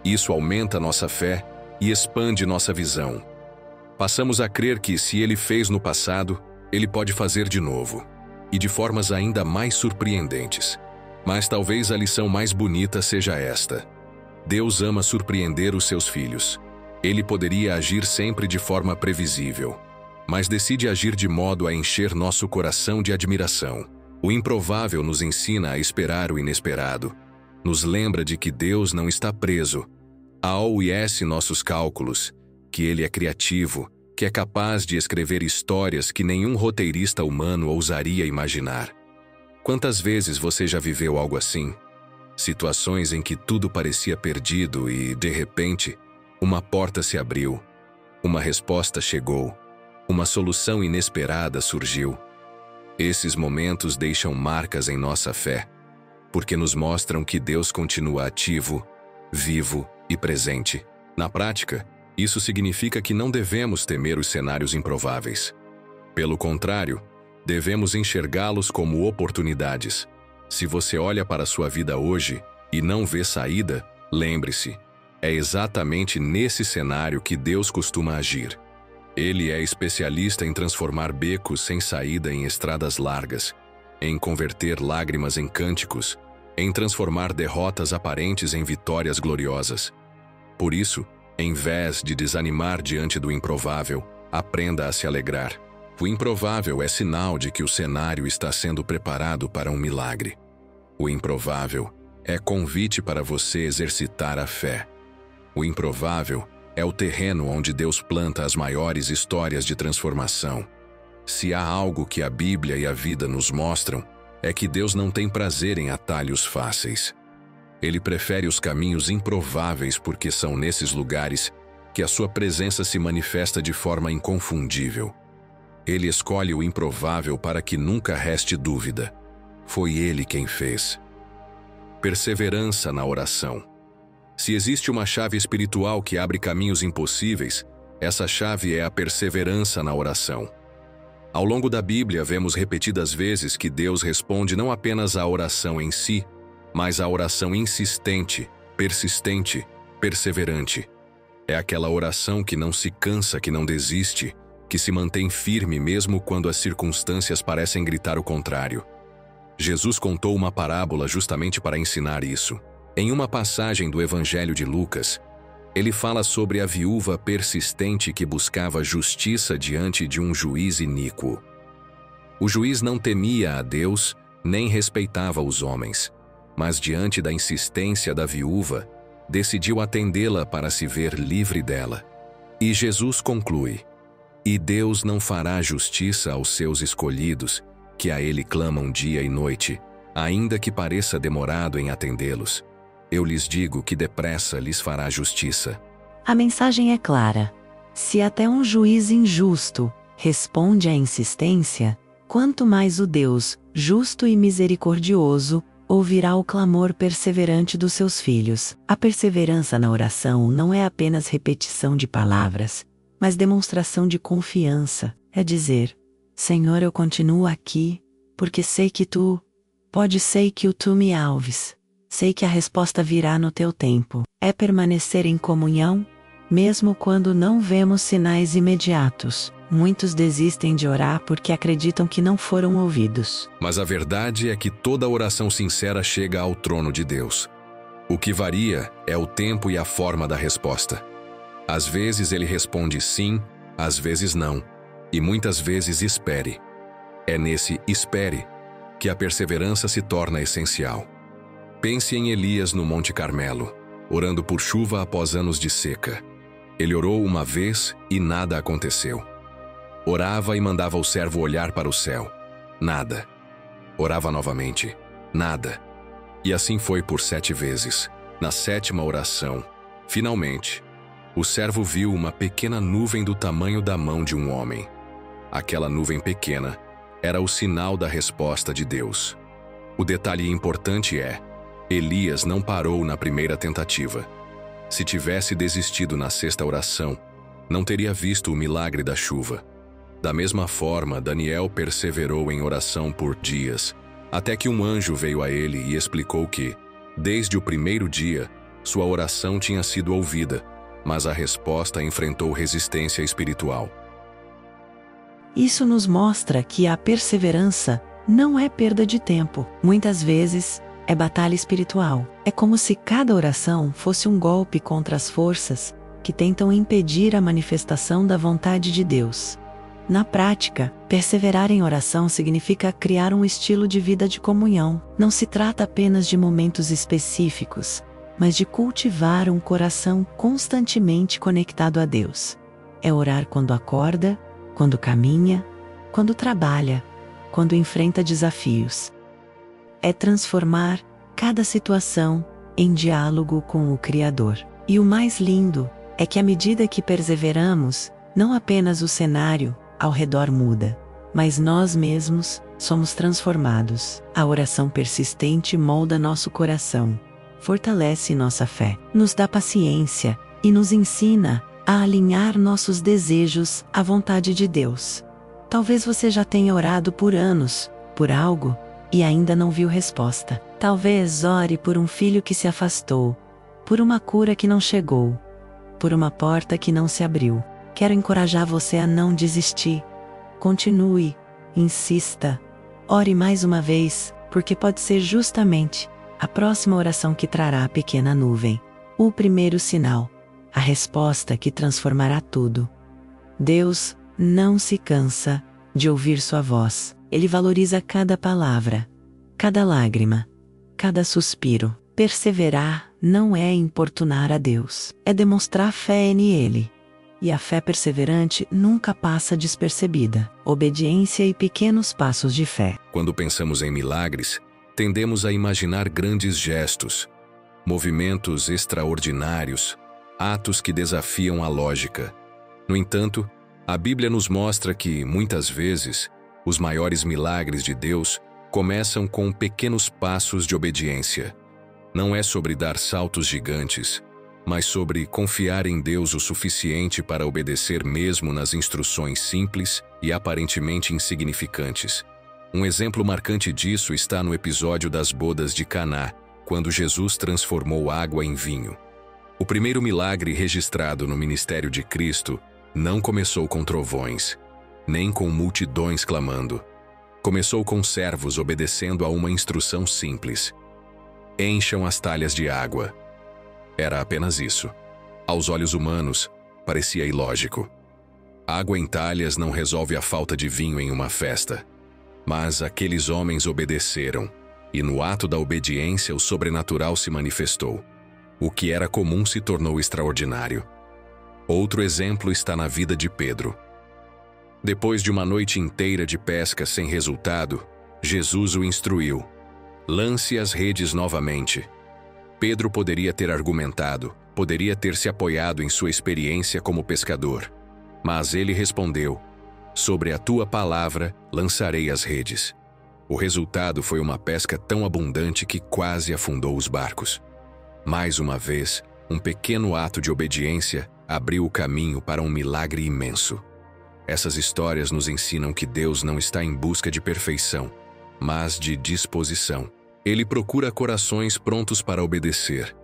Speaker 1: Isso aumenta nossa fé e expande nossa visão. Passamos a crer que, se Ele fez no passado, Ele pode fazer de novo, e de formas ainda mais surpreendentes. Mas talvez a lição mais bonita seja esta: Deus ama surpreender os seus filhos. Ele poderia agir sempre de forma previsível, mas decide agir de modo a encher nosso coração de admiração. O improvável nos ensina a esperar o inesperado. Nos lembra de que Deus não está preso ao nossos cálculos, que Ele é criativo, que é capaz de escrever histórias que nenhum roteirista humano ousaria imaginar. Quantas vezes você já viveu algo assim? Situações em que tudo parecia perdido e, de repente, uma porta se abriu, uma resposta chegou, uma solução inesperada surgiu. Esses momentos deixam marcas em nossa fé, porque nos mostram que Deus continua ativo, vivo e presente. Na prática, isso significa que não devemos temer os cenários improváveis. Pelo contrário, devemos enxergá-los como oportunidades. Se você olha para a sua vida hoje e não vê saída, lembre-se, é exatamente nesse cenário que Deus costuma agir. Ele é especialista em transformar becos sem saída em estradas largas, em converter lágrimas em cânticos, em transformar derrotas aparentes em vitórias gloriosas. Por isso, em vez de desanimar diante do improvável, aprenda a se alegrar. O improvável é sinal de que o cenário está sendo preparado para um milagre. O improvável é convite para você exercitar a fé. O improvável é o terreno onde Deus planta as maiores histórias de transformação. Se há algo que a Bíblia e a vida nos mostram, é que Deus não tem prazer em atalhos fáceis. Ele prefere os caminhos improváveis porque são nesses lugares que a sua presença se manifesta de forma inconfundível. Ele escolhe o improvável para que nunca reste dúvida. Foi ele quem fez. Perseverança na oração. Se existe uma chave espiritual que abre caminhos impossíveis, essa chave é a perseverança na oração. Ao longo da Bíblia, vemos repetidas vezes que Deus responde não apenas à oração em si, mas à oração insistente, persistente, perseverante. É aquela oração que não se cansa, que não desiste, que se mantém firme mesmo quando as circunstâncias parecem gritar o contrário. Jesus contou uma parábola justamente para ensinar isso. Em uma passagem do Evangelho de Lucas, ele fala sobre a viúva persistente que buscava justiça diante de um juiz iníquo. O juiz não temia a Deus, nem respeitava os homens, mas diante da insistência da viúva, decidiu atendê-la para se ver livre dela. E Jesus conclui: "E Deus não fará justiça aos seus escolhidos, que a Ele clamam dia e noite, ainda que pareça demorado em atendê-los. Eu lhes digo que depressa lhes fará justiça."
Speaker 2: A mensagem é clara. Se até um juiz injusto responde à insistência, quanto mais o Deus, justo e misericordioso, ouvirá o clamor perseverante dos seus filhos. A perseverança na oração não é apenas repetição de palavras, mas demonstração de confiança. É dizer: Senhor, eu continuo aqui, porque sei que tu me ouves. Sei que a resposta virá no teu tempo. É permanecer em comunhão, mesmo quando não vemos sinais imediatos. Muitos desistem de orar porque acreditam que não foram ouvidos.
Speaker 1: Mas a verdade é que toda oração sincera chega ao trono de Deus. O que varia é o tempo e a forma da resposta. Às vezes ele responde sim, às vezes não, e muitas vezes espere. É nesse espere que a perseverança se torna essencial. Pense em Elias no Monte Carmelo, orando por chuva após anos de seca. Ele orou uma vez e nada aconteceu. Orava e mandava o servo olhar para o céu. Nada. Orava novamente. Nada. E assim foi por 7 vezes. Na 7ª oração, finalmente, o servo viu uma pequena nuvem do tamanho da mão de um homem. Aquela nuvem pequena era o sinal da resposta de Deus. O detalhe importante é: Elias não parou na primeira tentativa. Se tivesse desistido na 6ª oração, não teria visto o milagre da chuva. Da mesma forma, Daniel perseverou em oração por dias, até que um anjo veio a ele e explicou que, desde o primeiro dia, sua oração tinha sido ouvida, mas a resposta enfrentou resistência espiritual.
Speaker 2: Isso nos mostra que a perseverança não é perda de tempo. Muitas vezes, é batalha espiritual. É como se cada oração fosse um golpe contra as forças que tentam impedir a manifestação da vontade de Deus. Na prática, perseverar em oração significa criar um estilo de vida de comunhão. Não se trata apenas de momentos específicos, mas de cultivar um coração constantemente conectado a Deus. É orar quando acorda, quando caminha, quando trabalha, quando enfrenta desafios. É transformar cada situação em diálogo com o Criador. E o mais lindo é que à medida que perseveramos, não apenas o cenário ao redor muda, mas nós mesmos somos transformados. A oração persistente molda nosso coração, fortalece nossa fé, nos dá paciência e nos ensina a alinhar nossos desejos à vontade de Deus. Talvez você já tenha orado por anos, por algo, e ainda não viu resposta. Talvez ore por um filho que se afastou, por uma cura que não chegou, por uma porta que não se abriu. Quero encorajar você a não desistir. Continue, insista, ore mais uma vez, porque pode ser justamente a próxima oração que trará a pequena nuvem, o primeiro sinal, a resposta que transformará tudo. Deus não se cansa de ouvir sua voz. Ele valoriza cada palavra, cada lágrima, cada suspiro. Perseverar não é importunar a Deus, é demonstrar fé nele. E a fé perseverante nunca passa despercebida. Obediência e pequenos passos de fé.
Speaker 1: Quando pensamos em milagres, tendemos a imaginar grandes gestos, movimentos extraordinários, atos que desafiam a lógica. No entanto, a Bíblia nos mostra que, muitas vezes, os maiores milagres de Deus começam com pequenos passos de obediência. Não é sobre dar saltos gigantes, mas sobre confiar em Deus o suficiente para obedecer mesmo nas instruções simples e aparentemente insignificantes. Um exemplo marcante disso está no episódio das bodas de Caná, quando Jesus transformou água em vinho. O primeiro milagre registrado no ministério de Cristo não começou com trovões, nem com multidões clamando. Começou com servos obedecendo a uma instrução simples: encham as talhas de água. Era apenas isso. Aos olhos humanos, parecia ilógico. Água em talhas não resolve a falta de vinho em uma festa. Mas aqueles homens obedeceram, e no ato da obediência o sobrenatural se manifestou. O que era comum se tornou extraordinário. Outro exemplo está na vida de Pedro. Depois de uma noite inteira de pesca sem resultado, Jesus o instruiu: lance as redes novamente. Pedro poderia ter argumentado, poderia ter se apoiado em sua experiência como pescador. Mas ele respondeu: sobre a tua palavra lançarei as redes. O resultado foi uma pesca tão abundante que quase afundou os barcos. Mais uma vez, um pequeno ato de obediência abriu o caminho para um milagre imenso. Essas histórias nos ensinam que Deus não está em busca de perfeição, mas de disposição. Ele procura corações prontos para obedecer,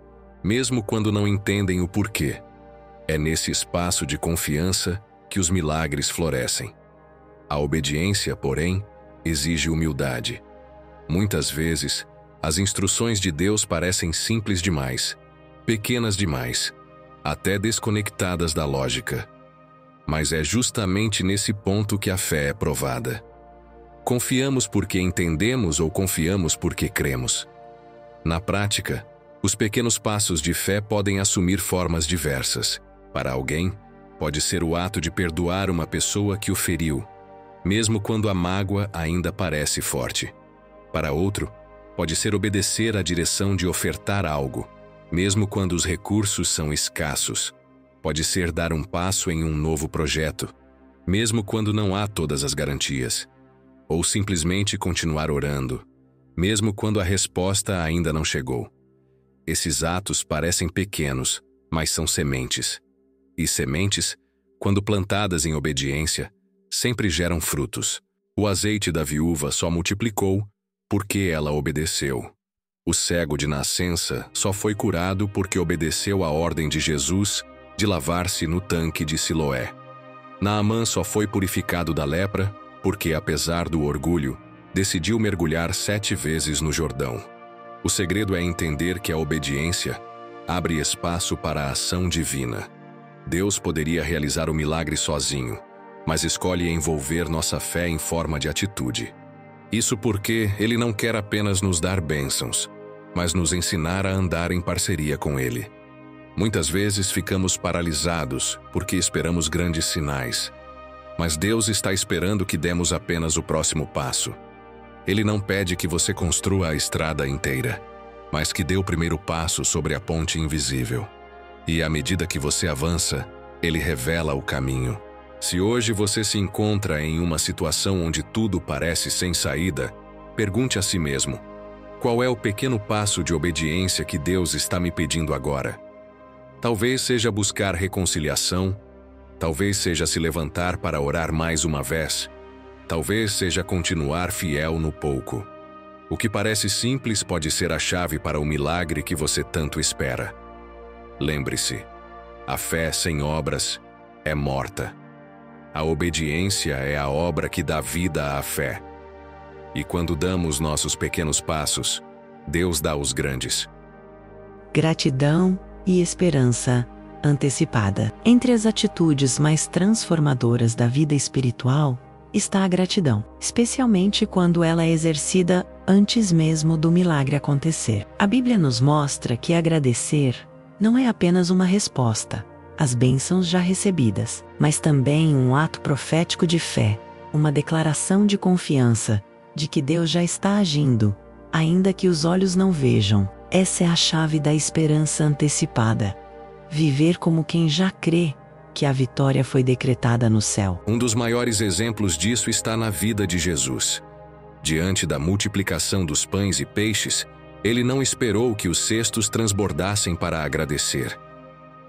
Speaker 1: mesmo quando não entendem o porquê. É nesse espaço de confiança que os milagres florescem. A obediência, porém, exige humildade. Muitas vezes, as instruções de Deus parecem simples demais, pequenas demais, até desconectadas da lógica. Mas é justamente nesse ponto que a fé é provada. Confiamos porque entendemos ou confiamos porque cremos? Na prática, os pequenos passos de fé podem assumir formas diversas. Para alguém, pode ser o ato de perdoar uma pessoa que o feriu, mesmo quando a mágoa ainda parece forte. Para outro, pode ser obedecer à direção de ofertar algo, mesmo quando os recursos são escassos. Pode ser dar um passo em um novo projeto, mesmo quando não há todas as garantias. Ou simplesmente continuar orando, mesmo quando a resposta ainda não chegou. Esses atos parecem pequenos, mas são sementes. E sementes, quando plantadas em obediência, sempre geram frutos. O azeite da viúva só multiplicou porque ela obedeceu. O cego de nascença só foi curado porque obedeceu à ordem de Jesus de lavar-se no tanque de Siloé. Naamã só foi purificado da lepra porque, apesar do orgulho, decidiu mergulhar 7 vezes no Jordão. O segredo é entender que a obediência abre espaço para a ação divina. Deus poderia realizar o milagre sozinho, mas escolhe envolver nossa fé em forma de atitude. Isso porque Ele não quer apenas nos dar bênçãos, mas nos ensinar a andar em parceria com Ele. Muitas vezes ficamos paralisados porque esperamos grandes sinais, mas Deus está esperando que demos apenas o próximo passo. Ele não pede que você construa a estrada inteira, mas que dê o primeiro passo sobre a ponte invisível. E à medida que você avança, Ele revela o caminho. Se hoje você se encontra em uma situação onde tudo parece sem saída, pergunte a si mesmo: qual é o pequeno passo de obediência que Deus está me pedindo agora? Talvez seja buscar reconciliação, talvez seja se levantar para orar mais uma vez, talvez seja continuar fiel no pouco. O que parece simples pode ser a chave para o milagre que você tanto espera. Lembre-se, a fé sem obras é morta. A obediência é a obra que dá vida à fé. E quando damos nossos pequenos passos, Deus dá os grandes.
Speaker 2: Gratidão e esperança antecipada. Entre as atitudes mais transformadoras da vida espiritual está a gratidão, especialmente quando ela é exercida antes mesmo do milagre acontecer. A Bíblia nos mostra que agradecer não é apenas uma resposta às bênçãos já recebidas, mas também um ato profético de fé, uma declaração de confiança de que Deus já está agindo, ainda que os olhos não vejam. Essa é a chave da esperança antecipada. viver como quem já crê que a vitória foi decretada no céu.
Speaker 1: Um dos maiores exemplos disso está na vida de Jesus. Diante da multiplicação dos pães e peixes, ele não esperou que os cestos transbordassem para agradecer.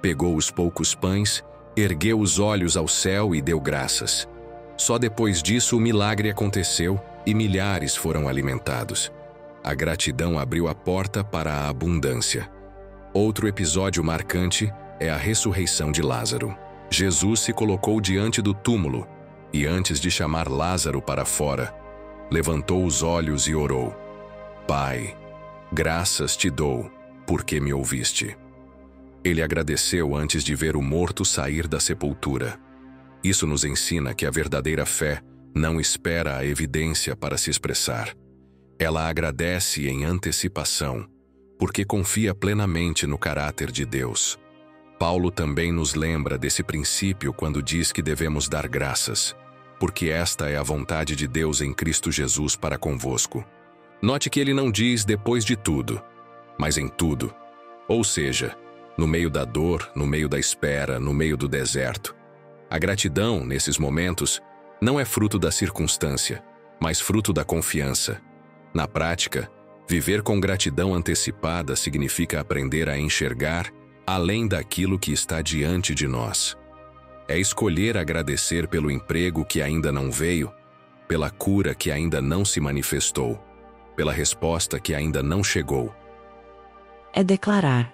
Speaker 1: Pegou os poucos pães, ergueu os olhos ao céu e deu graças. Só depois disso o milagre aconteceu e milhares foram alimentados. A gratidão abriu a porta para a abundância. Outro episódio marcante é a ressurreição de Lázaro. Jesus se colocou diante do túmulo e, antes de chamar Lázaro para fora, levantou os olhos e orou: Pai, graças te dou, porque me ouviste. Ele agradeceu antes de ver o morto sair da sepultura. Isso nos ensina que a verdadeira fé não espera a evidência para se expressar. Ela agradece em antecipação, porque confia plenamente no caráter de Deus. Paulo também nos lembra desse princípio quando diz que devemos dar graças, porque esta é a vontade de Deus em Cristo Jesus para convosco. Note que ele não diz depois de tudo, mas em tudo. Ou seja, no meio da dor, no meio da espera, no meio do deserto. A gratidão, nesses momentos, não é fruto da circunstância, mas fruto da confiança. Na prática, viver com gratidão antecipada significa aprender a enxergar além daquilo que está diante de nós. É escolher agradecer pelo emprego que ainda não veio, pela cura que ainda não se manifestou, pela resposta que ainda não chegou.
Speaker 2: É declarar: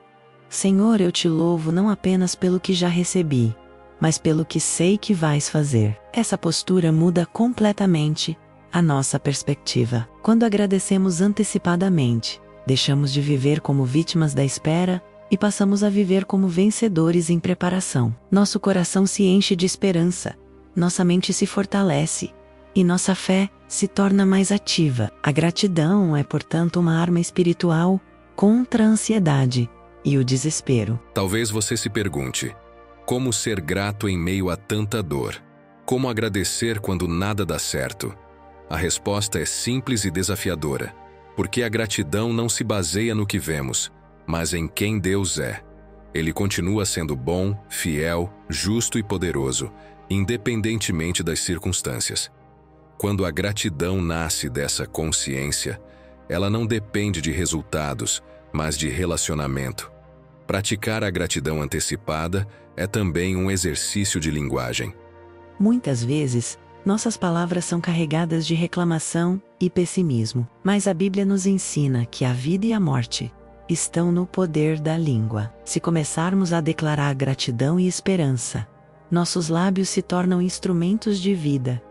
Speaker 2: Senhor, eu te louvo não apenas pelo que já recebi, mas pelo que sei que vais fazer. Essa postura muda completamente a nossa perspectiva. Quando agradecemos antecipadamente, deixamos de viver como vítimas da espera e passamos a viver como vencedores em preparação. Nosso coração se enche de esperança, nossa mente se fortalece e nossa fé se torna mais ativa. A gratidão é, portanto, uma arma espiritual contra a ansiedade e o desespero.
Speaker 1: Talvez você se pergunte: como ser grato em meio a tanta dor? Como agradecer quando nada dá certo? A resposta é simples e desafiadora, porque a gratidão não se baseia no que vemos, mas em quem Deus é. Ele continua sendo bom, fiel, justo e poderoso, independentemente das circunstâncias. Quando a gratidão nasce dessa consciência, ela não depende de resultados, mas de relacionamento. Praticar a gratidão antecipada é também um exercício de linguagem.
Speaker 2: Muitas vezes, nossas palavras são carregadas de reclamação e pessimismo, mas a Bíblia nos ensina que a vida e a morte estão no poder da língua. Se começarmos a declarar gratidão e esperança, nossos lábios se tornam instrumentos de vida,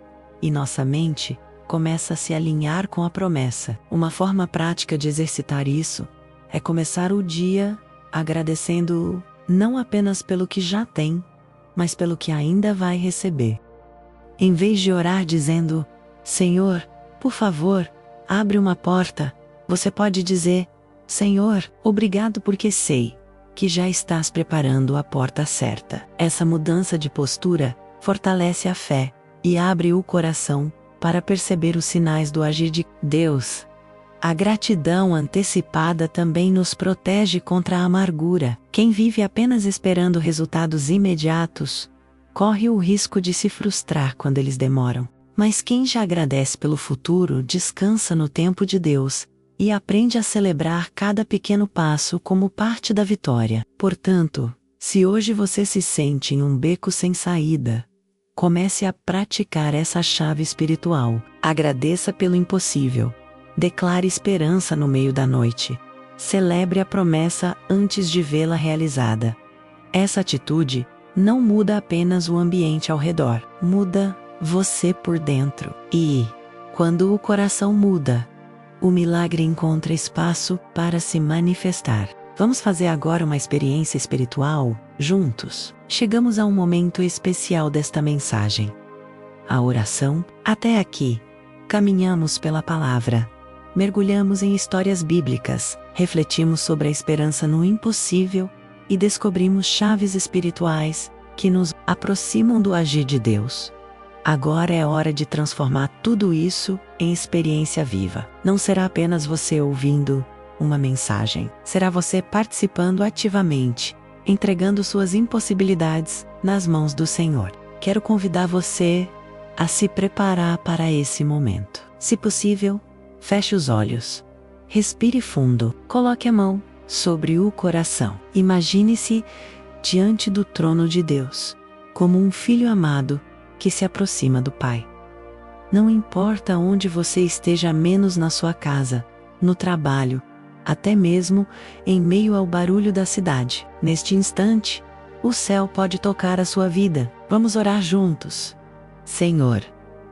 Speaker 2: e nossa mente começa a se alinhar com a promessa. Uma forma prática de exercitar isso é começar o dia agradecendo não apenas pelo que já tem, mas pelo que ainda vai receber. Em vez de orar dizendo: Senhor, por favor, abre uma porta, você pode dizer: Senhor, obrigado porque sei que já estás preparando a porta certa. Essa mudança de postura fortalece a fé e abre o coração para perceber os sinais do agir de Deus. A gratidão antecipada também nos protege contra a amargura. Quem vive apenas esperando resultados imediatos corre o risco de se frustrar quando eles demoram. Mas quem já agradece pelo futuro descansa no tempo de Deus e aprende a celebrar cada pequeno passo como parte da vitória. Portanto, se hoje você se sente em um beco sem saída, comece a praticar essa chave espiritual. Agradeça pelo impossível. Declare esperança no meio da noite. Celebre a promessa antes de vê-la realizada. Essa atitude não muda apenas o ambiente ao redor, muda você por dentro. E, quando o coração muda, o milagre encontra espaço para se manifestar. Vamos fazer agora uma experiência espiritual, juntos. Chegamos a um momento especial desta mensagem. A oração. Até aqui, caminhamos pela palavra. Mergulhamos em histórias bíblicas, refletimos sobre a esperança no impossível e descobrimos chaves espirituais que nos aproximam do agir de Deus. Agora é hora de transformar tudo isso em experiência viva. Não será apenas você ouvindo uma mensagem, será você participando ativamente entregando suas impossibilidades nas mãos do Senhor. Quero convidar você a se preparar para esse momento. Se possível, feche os olhos. Respire fundo. Coloque a mão sobre o coração. Imagine-se diante do trono de Deus, como um filho amado que se aproxima do Pai. Não importa onde você esteja, menos na sua casa, no trabalho, até mesmo em meio ao barulho da cidade. Neste instante, o céu pode tocar a sua vida. Vamos orar juntos. Senhor,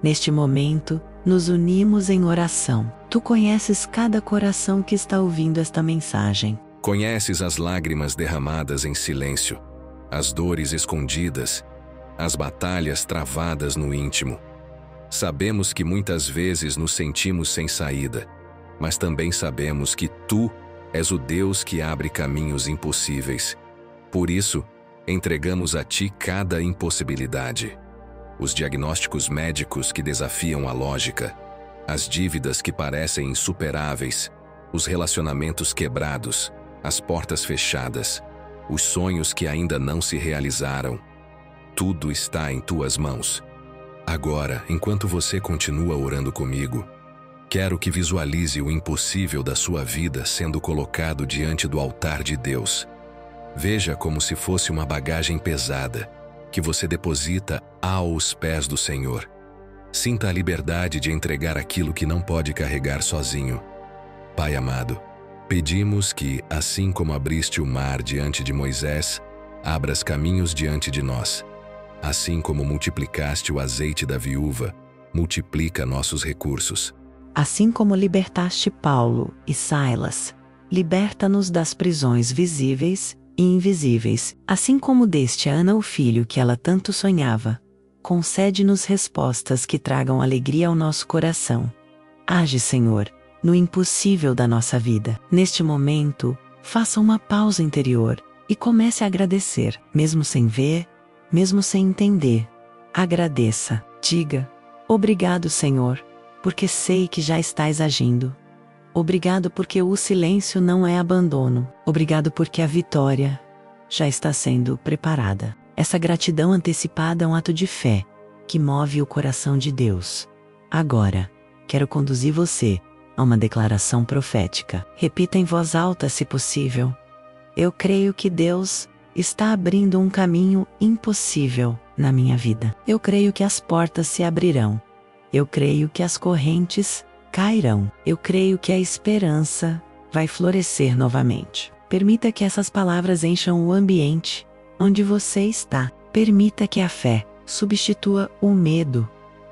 Speaker 2: neste momento, nos unimos em oração. Tu conheces cada coração que está ouvindo esta mensagem.
Speaker 1: Conheces as lágrimas derramadas em silêncio, as dores escondidas, as batalhas travadas no íntimo. Sabemos que muitas vezes nos sentimos sem saída, mas também sabemos que Tu és o Deus que abre caminhos impossíveis. Por isso, entregamos a Ti cada impossibilidade. Os diagnósticos médicos que desafiam a lógica, as dívidas que parecem insuperáveis, os relacionamentos quebrados, as portas fechadas, os sonhos que ainda não se realizaram. Tudo está em Tuas mãos. Agora, enquanto você continua orando comigo, quero que visualize o impossível da sua vida sendo colocado diante do altar de Deus. Veja como se fosse uma bagagem pesada, que você deposita aos pés do Senhor. Sinta a liberdade de entregar aquilo que não pode carregar sozinho. Pai amado, pedimos que, assim como abriste o mar diante de Moisés, abras caminhos diante de nós. Assim como multiplicaste o azeite da viúva, multiplica nossos recursos.
Speaker 2: Assim como libertaste Paulo e Silas, liberta-nos das prisões visíveis e invisíveis. Assim como deste a Ana o filho que ela tanto sonhava, concede-nos respostas que tragam alegria ao nosso coração. Age, Senhor, no impossível da nossa vida. Neste momento, faça uma pausa interior e comece a agradecer, mesmo sem ver, mesmo sem entender. Agradeça. Diga: obrigado, Senhor, porque sei que já estás agindo. Obrigado porque o silêncio não é abandono. Obrigado porque a vitória já está sendo preparada. Essa gratidão antecipada é um ato de fé que move o coração de Deus. Agora, quero conduzir você a uma declaração profética. Repita em voz alta, se possível: eu creio que Deus está abrindo um caminho impossível na minha vida. Eu creio que as portas se abrirão. Eu creio que as correntes cairão. Eu creio que a esperança vai florescer novamente. Permita que essas palavras encham o ambiente onde você está. Permita que a fé substitua o medo,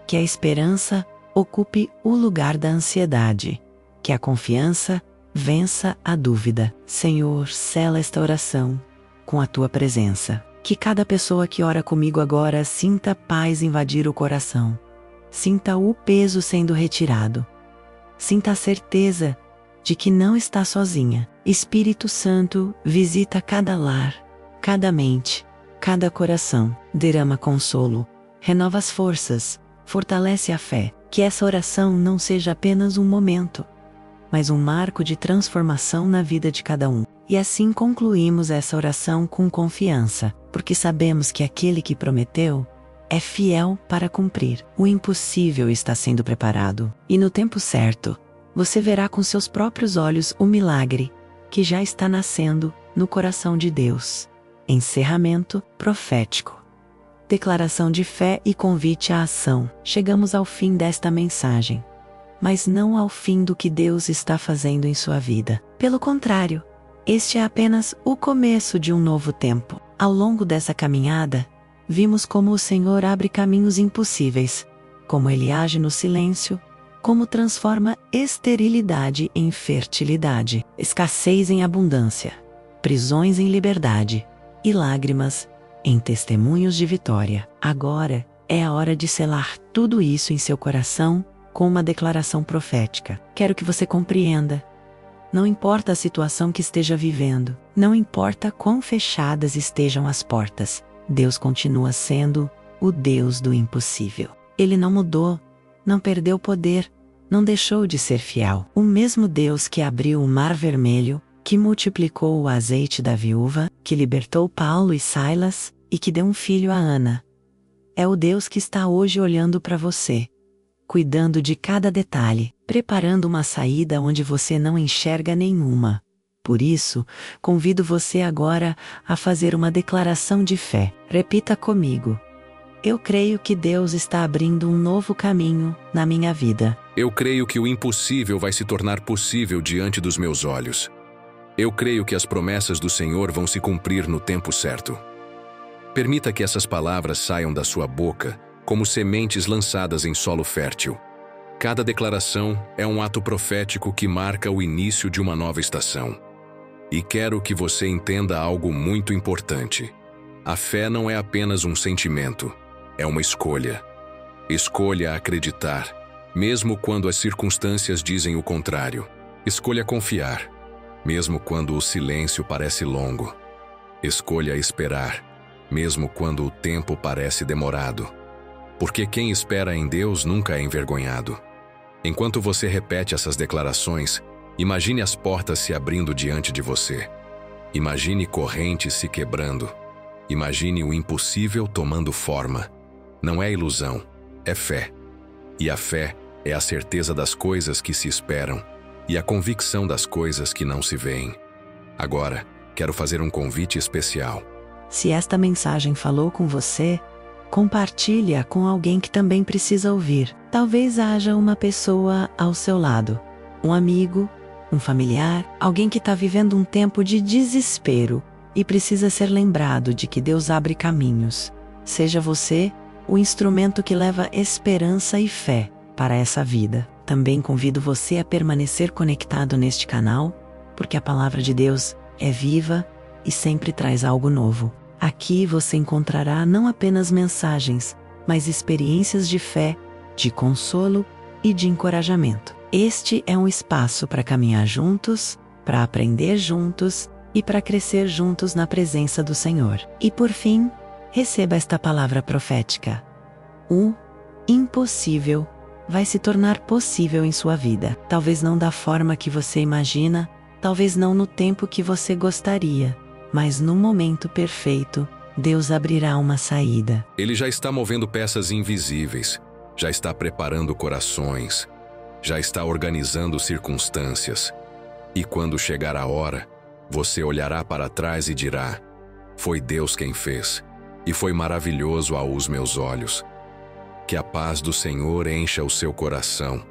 Speaker 2: que a esperança ocupe o lugar da ansiedade, que a confiança vença a dúvida. Senhor, sela esta oração com a Tua presença. Que cada pessoa que ora comigo agora sinta paz invadir o coração. Sinta o peso sendo retirado. Sinta a certeza de que não está sozinha. Espírito Santo, visita cada lar, cada mente, cada coração. Derrama consolo, renova as forças, fortalece a fé. Que essa oração não seja apenas um momento, mas um marco de transformação na vida de cada um. E assim concluímos essa oração com confiança, porque sabemos que aquele que prometeu é fiel para cumprir. O impossível está sendo preparado, e no tempo certo, você verá com seus próprios olhos o milagre que já está nascendo no coração de Deus. Encerramento profético. Declaração de fé e convite à ação. Chegamos ao fim desta mensagem, mas não ao fim do que Deus está fazendo em sua vida. Pelo contrário, este é apenas o começo de um novo tempo. Ao longo dessa caminhada, vimos como o Senhor abre caminhos impossíveis, como Ele age no silêncio, como transforma esterilidade em fertilidade, escassez em abundância, prisões em liberdade e lágrimas em testemunhos de vitória. Agora é a hora de selar tudo isso em seu coração com uma declaração profética. Quero que você compreenda. Não importa a situação que esteja vivendo, não importa quão fechadas estejam as portas, Deus continua sendo o Deus do impossível. Ele não mudou, não perdeu poder, não deixou de ser fiel. O mesmo Deus que abriu o Mar Vermelho que multiplicou o azeite da viúva, que libertou Paulo e Silas, e que deu um filho a Ana. É o Deus que está hoje olhando para você, cuidando de cada detalhe, preparando uma saída onde você não enxerga nenhuma. Por isso, convido você agora a fazer uma declaração de fé. Repita comigo. Eu creio que Deus está abrindo um novo caminho na minha vida.
Speaker 1: Eu creio que o impossível vai se tornar possível diante dos meus olhos. Eu creio que as promessas do Senhor vão se cumprir no tempo certo. Permita que essas palavras saiam da sua boca como sementes lançadas em solo fértil. Cada declaração é um ato profético que marca o início de uma nova estação. E quero que você entenda algo muito importante. A fé não é apenas um sentimento, é uma escolha. Escolha acreditar, mesmo quando as circunstâncias dizem o contrário. Escolha confiar, mesmo quando o silêncio parece longo. Escolha esperar, mesmo quando o tempo parece demorado. Porque quem espera em Deus nunca é envergonhado. Enquanto você repete essas declarações, imagine as portas se abrindo diante de você. Imagine correntes se quebrando. Imagine o impossível tomando forma. Não é ilusão, é fé. E a fé é a certeza das coisas que se esperam e a convicção das coisas que não se veem. Agora, quero fazer um convite especial.
Speaker 2: Se esta mensagem falou com você, compartilhe-a com alguém que também precisa ouvir. Talvez haja uma pessoa ao seu lado, um amigo, um familiar, alguém que está vivendo um tempo de desespero e precisa ser lembrado de que Deus abre caminhos. Seja você o instrumento que leva esperança e fé para essa vida. Também convido você a permanecer conectado neste canal, porque a palavra de Deus é viva e sempre traz algo novo. Aqui você encontrará não apenas mensagens, mas experiências de fé, de consolo e de encorajamento. Este é um espaço para caminhar juntos, para aprender juntos e para crescer juntos na presença do Senhor. E por fim, receba esta palavra profética. O impossível vai se tornar possível em sua vida. Talvez não da forma que você imagina, talvez não no tempo que você gostaria, mas no momento perfeito, Deus abrirá uma saída.
Speaker 1: Ele já está movendo peças invisíveis, já está preparando corações, já está organizando circunstâncias. E quando chegar a hora, você olhará para trás e dirá: foi Deus quem fez, e foi maravilhoso aos meus olhos. Que a paz do Senhor encha o seu coração,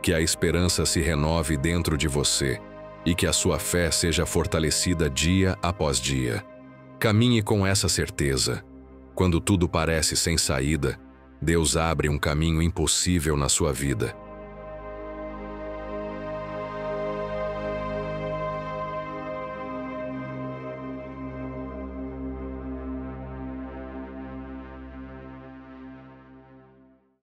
Speaker 1: que a esperança se renove dentro de você e que a sua fé seja fortalecida dia após dia. Caminhe com essa certeza. Quando tudo parece sem saída, Deus abre um caminho impossível na sua vida.